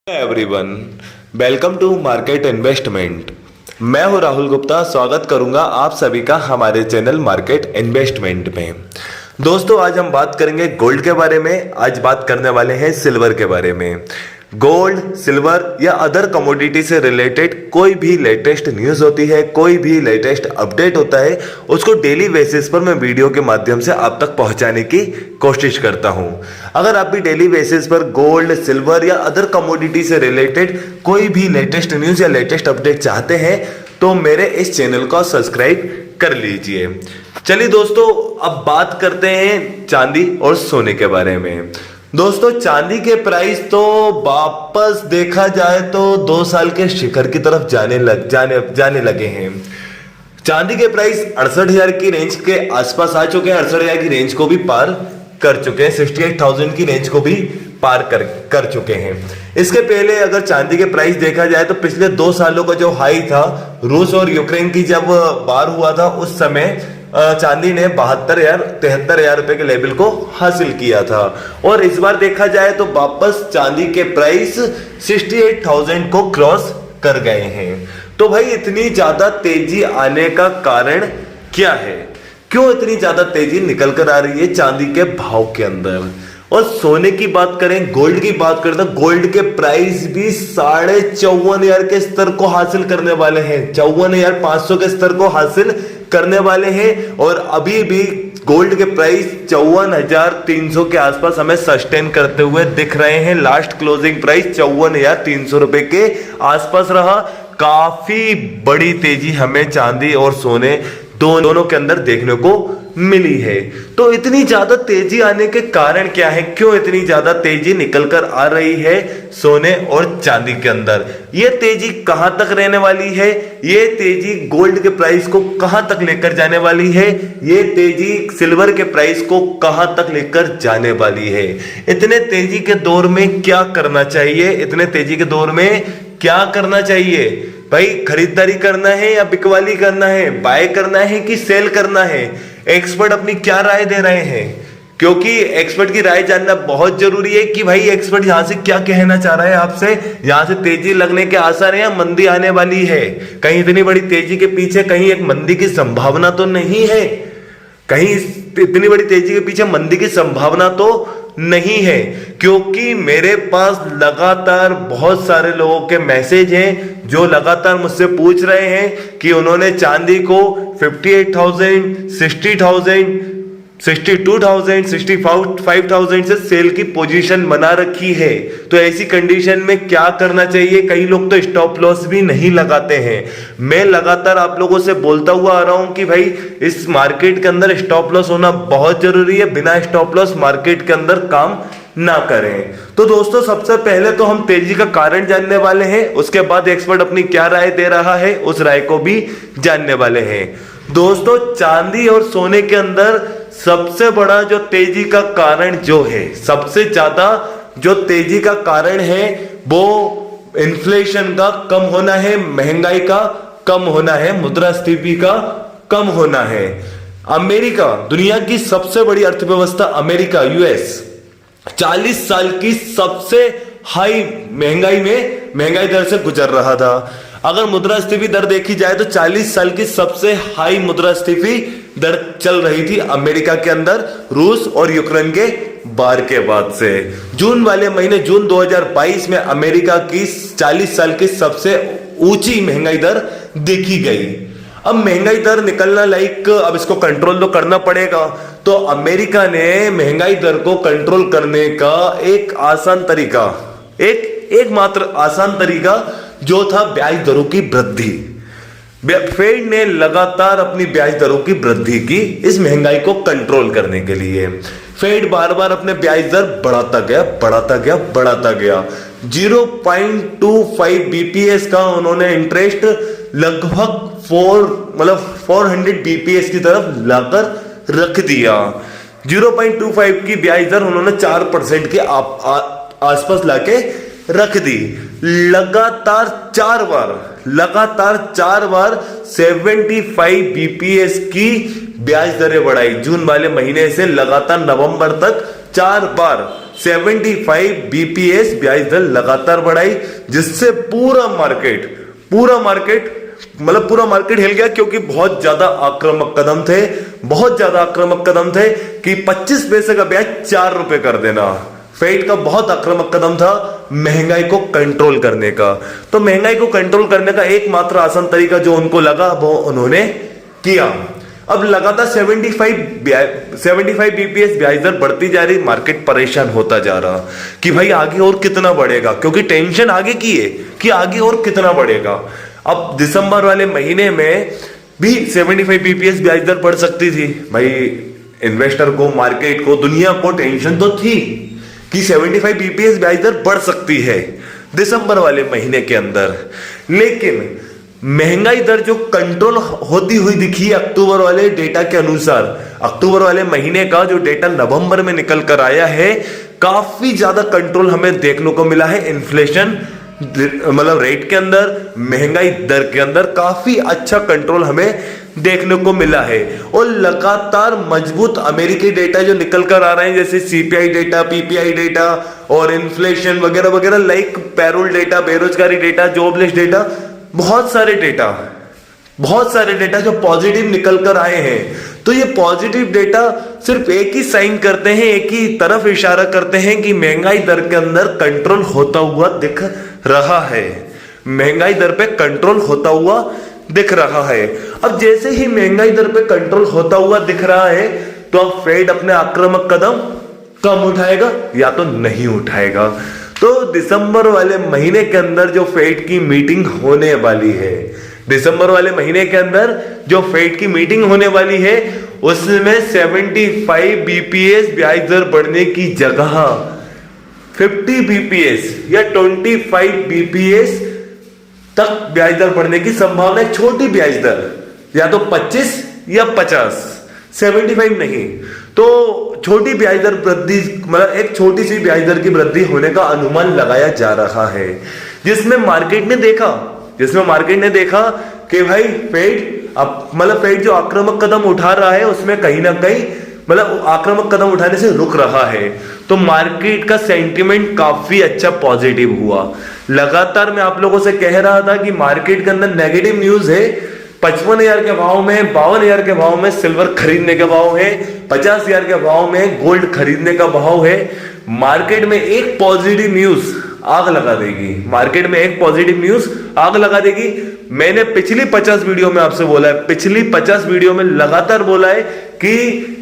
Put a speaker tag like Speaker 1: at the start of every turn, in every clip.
Speaker 1: Everyone, welcome to market investment. मैं हूं राहुल गुप्ता। स्वागत करूंगा आप सभी का हमारे चैनल मार्केट इन्वेस्टमेंट में। दोस्तों, आज हम बात करेंगे गोल्ड के बारे में। आज बात करने वाले हैं सिल्वर के बारे में। गोल्ड, सिल्वर या अदर कमोडिटी से रिलेटेड कोई भी लेटेस्ट न्यूज होती है, कोई भी लेटेस्ट अपडेट होता है, उसको डेली बेसिस पर मैं वीडियो के माध्यम से आप तक पहुंचाने की कोशिश करता हूं। अगर आप भी डेली बेसिस पर गोल्ड, सिल्वर या अदर कमोडिटी से रिलेटेड कोई भी लेटेस्ट न्यूज या लेटेस्ट अपडेट चाहते हैं तो मेरे इस चैनल को सब्सक्राइब कर लीजिए। चलिए दोस्तों, अब बात करते हैं चांदी और सोने के बारे में। दोस्तों, चांदी के प्राइस तो वापस देखा जाए तो 2 साल के शिखर की तरफ जाने लगे हैं। चांदी के प्राइस 68,000 की रेंज के आसपास आ चुके हैं। 68,000 की रेंज को भी पार कर चुके हैं। 68,000 की रेंज को भी पार कर चुके हैं। इसके पहले अगर चांदी के प्राइस देखा जाए तो पिछले 2 सालों का जो हाई था, रूस और यूक्रेन की जब वार हुआ था, उस समय चांदी ने 73,000 रुपए के लेवल को हासिल किया था। और इस बार देखा जाए तो वापस चांदी के प्राइस 68,000 को क्रॉस कर गए हैं। तो भाई, इतनी ज्यादा तेजी आने का कारण क्या है? क्यों इतनी ज्यादा तेजी निकल कर आ रही है चांदी के भाव के अंदर? और सोने की बात करें, गोल्ड की बात करें तो गोल्ड के प्राइस भी 54,500 के स्तर को हासिल करने वाले हैं। 54,500 के स्तर को हासिल करने वाले हैं। और अभी भी गोल्ड के प्राइस 54,300 के आसपास हमें सस्टेन करते हुए दिख रहे हैं। लास्ट क्लोजिंग प्राइस 54,300 रुपए के आसपास रहा। काफी बड़ी तेजी हमें चांदी और सोने दोनों के अंदर देखने को मिली है। तो इतनी ज्यादा तेजी आने के कारण क्या है? क्यों इतनी ज्यादा तेजी निकल कर आ रही है सोने और चांदी के अंदर? ये तेजी कहां तक रहने वाली है? ये तेजी गोल्ड के प्राइस को कहां तक लेकर जाने वाली है? ये तेजी सिल्वर के प्राइस को कहां तक लेकर जाने वाली है? इतने तेजी के दौर में क्या करना चाहिए? इतने तेजी के दौर में क्या करना चाहिए? भाई, खरीदारी करना है या बिकवाली करना है? बाय करना है कि सेल करना है? एक्सपर्ट अपनी क्या राय दे रहे हैं? क्योंकि एक्सपर्ट की राय जानना बहुत जरूरी है कि भाई एक्सपर्ट यहां से क्या कहना चाह रहा है आपसे। यहां से तेजी लगने के आसार है या मंदी आने वाली है? कहीं इतनी बड़ी तेजी के पीछे कहीं एक मंदी की संभावना तो नहीं है? कहीं इतनी बड़ी तेजी के पीछे मंदी की संभावना तो नहीं है? क्योंकि मेरे पास लगातार बहुत सारे लोगों के मैसेज हैं जो लगातार मुझसे पूछ रहे हैं कि उन्होंने चांदी को 58,000, 60,000, 62,000, 65,000 से सेल की पोजीशन बना रखी है। तो ऐसी कंडीशन में क्या करना चाहिए? कई लोग तो स्टॉप लॉस भी नहीं लगाते हैं। मैं लगातार आप लोगों से बोलता हुआ आ रहा हूं कि भाई, इस मार्केट के अंदर स्टॉप लॉस होना बहुत जरूरी है। बिना स्टॉप लॉस मार्केट के अंदर काम ना करें। तो दोस्तों, सबसे पहले तो हम तेजी का कारण जानने वाले हैं। उसके बाद एक्सपर्ट अपनी क्या राय दे रहा है उस राय को भी जानने वाले हैं। दोस्तों, चांदी और सोने के अंदर सबसे बड़ा जो तेजी का कारण जो है, सबसे ज्यादा जो तेजी का कारण है, वो इन्फ्लेशन का कम होना है, महंगाई का कम होना है, मुद्रास्फीति का कम होना है। अमेरिका, दुनिया की सबसे बड़ी अर्थव्यवस्था अमेरिका, यूएस, 40 साल की सबसे हाई महंगाई दर से गुजर रहा था। अगर मुद्रास्फीति दर देखी जाए तो 40 साल की सबसे हाई मुद्रास्फीति दर चल रही थी अमेरिका के अंदर, रूस और यूक्रेन के वार के बाद से। जून वाले महीने, जून 2022 में अमेरिका की 40 साल की सबसे ऊंची महंगाई दर देखी गई। अब महंगाई दर निकलना अब इसको कंट्रोल तो करना पड़ेगा। तो अमेरिका ने महंगाई दर को कंट्रोल करने का एक आसान तरीका, एक मात्र आसान तरीका जो था ब्याज दरों की वृद्धि। फेड ने लगातार अपनी ब्याज दरों की वृद्धि की इस महंगाई को कंट्रोल करने के लिए। फेड बार बार अपने ब्याज दर बढ़ाता गया। 0.25 बीपीएस का उन्होंने इंटरेस्ट लगभग 400 बीपीएस की तरफ लाकर रख दिया। 0.25 की ब्याज दर उन्होंने 4% के आसपास लाके रख दी। लगातार चार बार 75 बीपीएस की ब्याज दरें बढ़ाई। जून वाले महीने से लगातार नवंबर तक 4 बार 75 बीपीएस ब्याज दर लगातार बढ़ाई, जिससे पूरा मार्केट मतलब पूरा मार्केट हिल गया, क्योंकि बहुत ज्यादा आक्रामक कदम थे कि 25 पैसे का ब्याज 4 रुपए कर देना। फेड का बहुत आक्रामक कदम था महंगाई को कंट्रोल करने का। तो महंगाई को कंट्रोल करने का एकमात्र आसान तरीका जो उनको लगा वो उन्होंने किया। अब लगातार 75 बीपीएस ब्याज दर बढ़ती जा रही, मार्केट परेशान होता जा रहा कि भाई आगे और कितना बढ़ेगा, क्योंकि टेंशन आगे की है कि आगे और कितना बढ़ेगा। अब दिसंबर वाले महीने में भी 75 बीपीएस ब्याज दर बढ़ सकती थी। भाई इन्वेस्टर को, मार्केट को, दुनिया को टेंशन तो थी कि 75 बीपीएस ब्याज दर बढ़ सकती है दिसंबर वाले महीने के अंदर, लेकिन महंगाई दर जो कंट्रोल होती हुई दिखी अक्टूबर वाले डेटा के अनुसार। अक्टूबर वाले महीने का जो डेटा नवंबर में निकल कर आया है, काफी ज्यादा कंट्रोल हमें देखने को मिला है। इन्फ्लेशन मतलब रेट के अंदर, महंगाई दर के अंदर काफी अच्छा कंट्रोल हमें देखने को मिला है। और लगातार मजबूत अमेरिकी डेटा जो निकल कर आ रहे हैं, जैसे सीपीआई डेटा, पीपीआई डेटा और इन्फ्लेशन वगैरह वगैरह, लाइक पैरोल डेटा, बेरोजगारी डेटा, जॉबलेस डेटा, बहुत सारे डेटा जो पॉजिटिव निकल कर आए हैं। तो ये पॉजिटिव डेटा सिर्फ एक ही साइन करते हैं, एक ही तरफ इशारा करते हैं कि महंगाई दर के अंदर कंट्रोल होता हुआ दिख रहा है। महंगाई दर पे कंट्रोल होता हुआ दिख रहा है। अब जैसे ही महंगाई दर पे कंट्रोल होता हुआ दिख रहा है, तो अब फेड अपने आक्रामक कदम कम उठाएगा या तो नहीं उठाएगा। तो दिसंबर वाले महीने के अंदर जो फेड की मीटिंग होने वाली है, उसमें 75 बीपीएस ब्याज दर बढ़ने की जगह 50 बीपीएस या 25 बीपीएस तक ब्याज दर बढ़ने की संभावना है। छोटी ब्याज दर या तो 25 या 50, 75 नहीं। तो छोटी ब्याज दर वृद्धि, मतलब एक छोटी सी ब्याज दर की वृद्धि होने का अनुमान लगाया जा रहा है, जिसमें मार्केट ने देखा कि भाई फेड जो आक्रामक कदम उठा रहा है, उसमें कहीं ना कहीं मतलब आक्रामक कदम उठाने से रुक रहा है। तो मार्केट का सेंटीमेंट काफी अच्छा पॉजिटिव हुआ। लगातार मैं आप लोगों से कह रहा था कि मार्केट के अंदर नेगेटिव न्यूज है। 55,000 के भाव में, 52,000 के भाव में सिल्वर खरीदने का भाव है, 50,000 के भाव में गोल्ड खरीदने का भाव है। मार्केट में एक पॉजिटिव न्यूज आग लगा देगी। मैंने पिछली 50 वीडियो में आपसे बोला है, पिछली 50 वीडियो में लगातार बोला है कि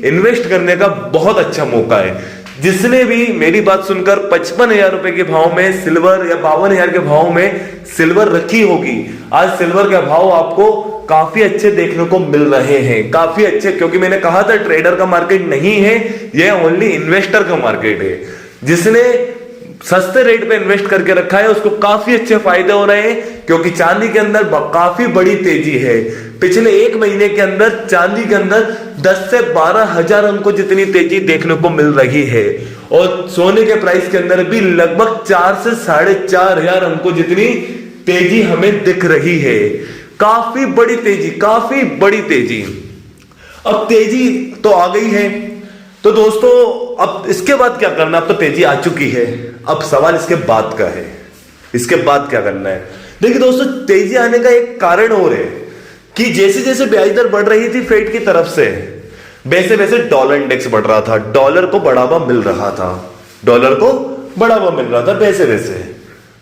Speaker 1: इन्वेस्ट करने का बहुत अच्छा मौका है। जिसने भी मेरी बात सुनकर 55,000 रुपए के भाव में सिल्वर या 52,000 के भाव में सिल्वर रखी होगी, आज सिल्वर के भाव आपको काफी अच्छे देखने को मिल रहे हैं, काफी अच्छे। क्योंकि मैंने कहा था ट्रेडर का मार्केट नहीं है, यह ओनली इन्वेस्टर का मार्केट है। जिसने सस्ते रेट पे इन्वेस्ट करके रखा है उसको काफी अच्छे फायदे हो रहे हैं, क्योंकि चांदी के अंदर काफी बड़ी तेजी है। पिछले एक महीने के अंदर चांदी के अंदर 10 से 12 हजार अंकों जितनी तेजी देखने को मिल रही है, और सोने के प्राइस के अंदर भी लगभग 4 से 4.5 हजार अंकों जितनी तेजी हमें दिख रही है। काफी बड़ी तेजी। अब तेजी तो आ गई है, तो दोस्तों अब इसके बाद क्या करना? अब तो तेजी आ चुकी है, अब सवाल इसके बाद का है, इसके बाद क्या करना है। देखिए दोस्तों, तेजी आने का एक कारण और है कि जैसे जैसे ब्याज दर बढ़ रही थी फेड की तरफ से, वैसे वैसे डॉलर इंडेक्स बढ़ रहा था, डॉलर को बढ़ावा मिल रहा था वैसे वैसे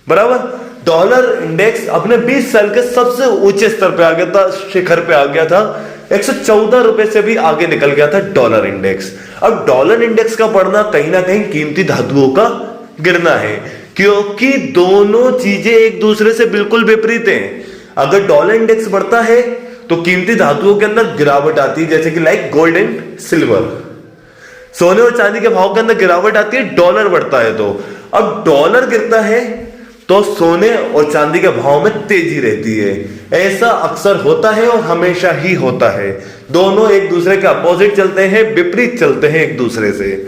Speaker 1: बराबर। डॉलर इंडेक्स अपने 20 साल के सबसे ऊंचे स्तर पे आ गया था, शिखर पे आ गया था। 114 रुपए से भी आगे निकल गया था डॉलर इंडेक्स। अब डॉलर इंडेक्स का बढ़ना कहीं ना कहीं कीमती धातुओं का गिरना है, क्योंकि दोनों चीजें एक दूसरे से बिल्कुल विपरीत हैं। अगर डॉलर इंडेक्स बढ़ता है तो कीमती धातुओं के अंदर गिरावट आती है, जैसे कि लाइक गोल्ड एंड सिल्वर। सोने और चांदी के भाव के अंदर गिरावट आती है, डॉलर बढ़ता है तो। अब डॉलर गिरता है तो सोने और चांदी के भाव में तेजी रहती है। ऐसा अक्सर होता है और हमेशा ही होता है। दोनों एक दूसरे के अपोजिट चलते हैं, विपरीत चलते हैं एक दूसरे से।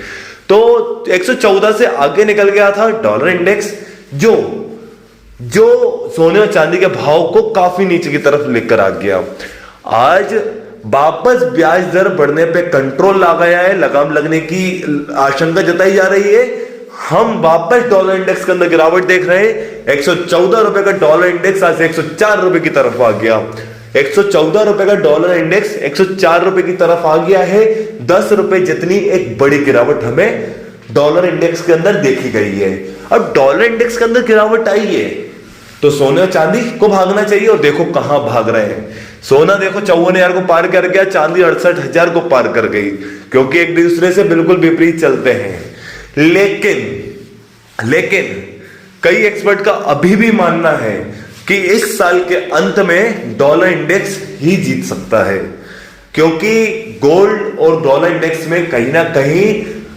Speaker 1: तो 114 से आगे निकल गया था डॉलर इंडेक्स, जो सोने और चांदी के भाव को काफी नीचे की तरफ लेकर आ गया। आज वापस ब्याज दर बढ़ने पे कंट्रोल ला गया है, लगाम लगने की आशंका जताई जा रही है। हम वापस डॉलर इंडेक्स के अंदर गिरावट देख रहे हैं। 114 रुपए का डॉलर इंडेक्स आज 104 रुपए की तरफ आ गया। 114 रुपए का डॉलर इंडेक्स 104 रुपए की तरफ आ गया है। 10 रुपए जितनी एक बड़ी गिरावट हमें डॉलर इंडेक्स के अंदर देखी गई है। अब डॉलर इंडेक्स के अंदर गिरावट आई है तो सोने और चांदी को भागना चाहिए, और देखो कहां भाग रहे हैं। सोना देखो 54,000 को पार कर गया, चांदी 68,000 को पार कर गई, क्योंकि एक दूसरे से बिल्कुल विपरीत चलते हैं। लेकिन कई एक्सपर्ट का अभी भी मानना है कि इस साल के अंत में डॉलर इंडेक्स ही जीत सकता है, क्योंकि गोल्ड और डॉलर इंडेक्स में कहीं ना कहीं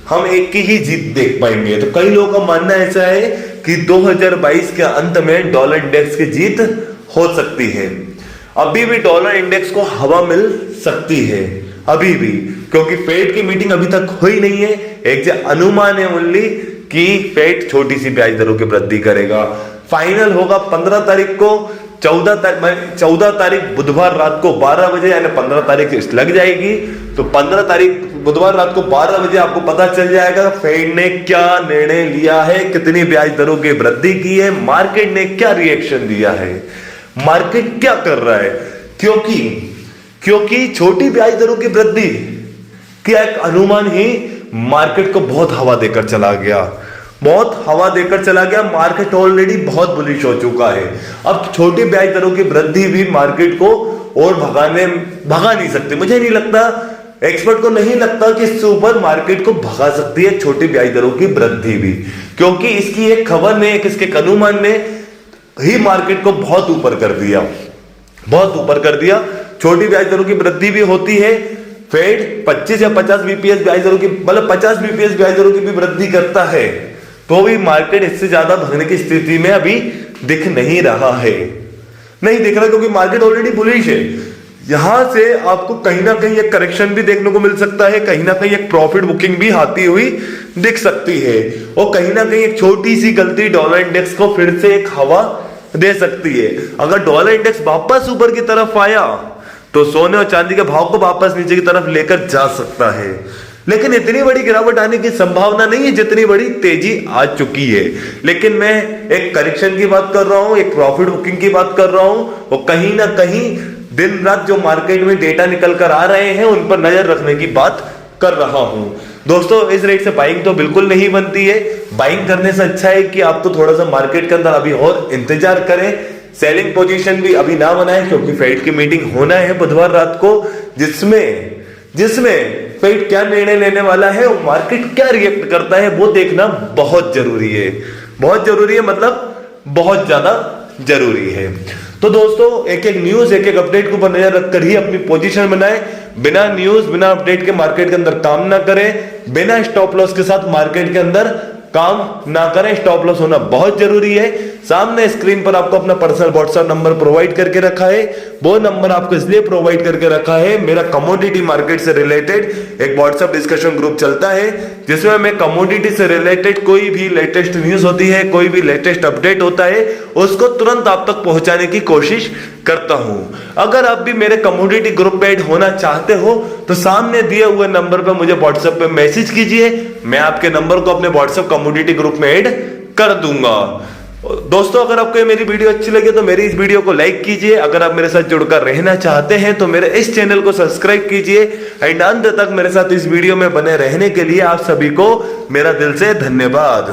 Speaker 1: हम एक की ही जीत देख पाएंगे। तो कई लोगों का मानना ऐसा है कि 2022 के अंत में डॉलर इंडेक्स की जीत हो सकती है। अभी भी डॉलर इंडेक्स को हवा मिल सकती है, अभी भी, क्योंकि फेड की मीटिंग अभी तक हुई नहीं है। एक अनुमान है ओनली कि फेड छोटी सी ब्याज दरों की वृद्धि करेगा। फाइनल होगा 15 तारीख को। 14 तारीख बुधवार रात को 12 बजे, यानी 15 तारीख लग जाएगी, तो 15 तारीख बुधवार रात को 12 बजे आपको पता चल जाएगा फेड ने क्या निर्णय लिया है, कितनी ब्याज दरों की वृद्धि की है, मार्केट ने क्या रिएक्शन दिया है, मार्केट क्या कर रहा है। क्योंकि छोटी ब्याज दरों की वृद्धि का एक अनुमान ही मार्केट को बहुत हवा देकर चला गया, मार्केट ऑलरेडी बहुत बुलिश हो चुका है। अब छोटी ब्याज दरों की वृद्धि भी मार्केट को और भगा नहीं सकती। मुझे नहीं लगता, एक्सपर्ट को नहीं लगता कि इससे ऊपर मार्केट को भगा सकती है छोटी ब्याज दरों की वृद्धि भी, क्योंकि इसकी एक खबर ने, इसके अनुमान ने ही मार्केट को बहुत ऊपर कर दिया। छोटी ब्याज दरों की वृद्धि भी होती है। फेड 25 या 50 बीपीएस ब्याज दरों की, मतलब 50 बीपीएस ब्याज दरों की भी वृद्धि करता है, तो भी मार्केट इससे ज्यादा भगने की स्थिति में अभी दिख नहीं रहा, क्योंकि मार्केट ऑलरेडी बुलिश है। यहां से आपको कहीं ना कहीं एक करेक्शन भी देखने को मिल सकता है, कहीं ना कहीं एक प्रॉफिट बुकिंग भी आती हुई दिख सकती है, और कहीं ना कहीं एक छोटी सी गलती डॉलर इंडेक्स को फिर से एक हवा दे सकती है। अगर डॉलर इंडेक्स वापस ऊपर की तरफ आया तो सोने और चांदी के भाव को वापस नीचे की तरफ लेकर जा सकता है, लेकिन इतनी बड़ी गिरावट आने की संभावना नहीं है जितनी बड़ी तेजी आ चुकी है। लेकिन मैं एक करेक्शन की बात कर रहा हूं, एक प्रॉफिट बुकिंग की बात कर रहा हूं, और कहीं ना कहीं दिन रात जो मार्केट में डेटा निकल कर आ रहे हैं उन पर नजर रखने की बात कर रहा हूं। दोस्तों, इस रेट से बाइंग तो बिल्कुल नहीं बनती है। बाइंग करने से अच्छा है कि आप तो थोड़ा सा मार्केट के अंदर अभी और इंतजार करें, सेलिंग पोजीशन भी अभी ना बनाएं, क्योंकि फेड की मीटिंग होना है बुधवार रात को, जिसमें फेड क्या निर्णय लेने वाला है और मार्केट क्या रिएक्ट करता है वो देखना बहुत जरूरी है, मतलब बहुत ज्यादा जरूरी है। तो दोस्तों, एक न्यूज, एक अपडेट के ऊपर नजर रखकर ही अपनी पोजीशन बनाएं। बिना न्यूज, बिना अपडेट के मार्केट के अंदर काम ना करें, बिना स्टॉप लॉस के साथ मार्केट के अंदर काम ना करें। स्टॉप लॉस होना बहुत जरूरी है। सामने स्क्रीन पर आपको अपना पर्सनल व्हाट्सएप नंबर प्रोवाइड करके रखा है। वो नंबर आपको इसलिए प्रोवाइड करके रखा है, मेरा कमोडिटी मार्केट से रिलेटेड एक व्हाट्सएप डिस्कशन ग्रुप चलता है, जिसमें मैं कमोडिटी से रिलेटेड कोई भी लेटेस्ट न्यूज होती है, कोई भी लेटेस्ट अपडेट होता है, उसको तुरंत आप तक पहुंचाने की कोशिश करता हूं। अगर आप भी मेरे कमोडिटी ग्रुप में ऐड होना चाहते हो तो सामने दिए हुए नंबर पर मुझे व्हाट्सएप पे मैसेज कीजिए, मैं आपके नंबर को अपने व्हाट्सएप कमोडिटी ग्रुप में ऐड कर दूंगा। दोस्तों, अगर आपको मेरी वीडियो अच्छी लगे तो मेरी इस वीडियो को लाइक कीजिए। अगर आप मेरे साथ जुड़कर रहना चाहते हैं तो मेरे इस चैनल को सब्सक्राइब कीजिए। एंड अंत तक मेरे साथ इस वीडियो में बने रहने के लिए आप सभी को मेरा दिल से धन्यवाद।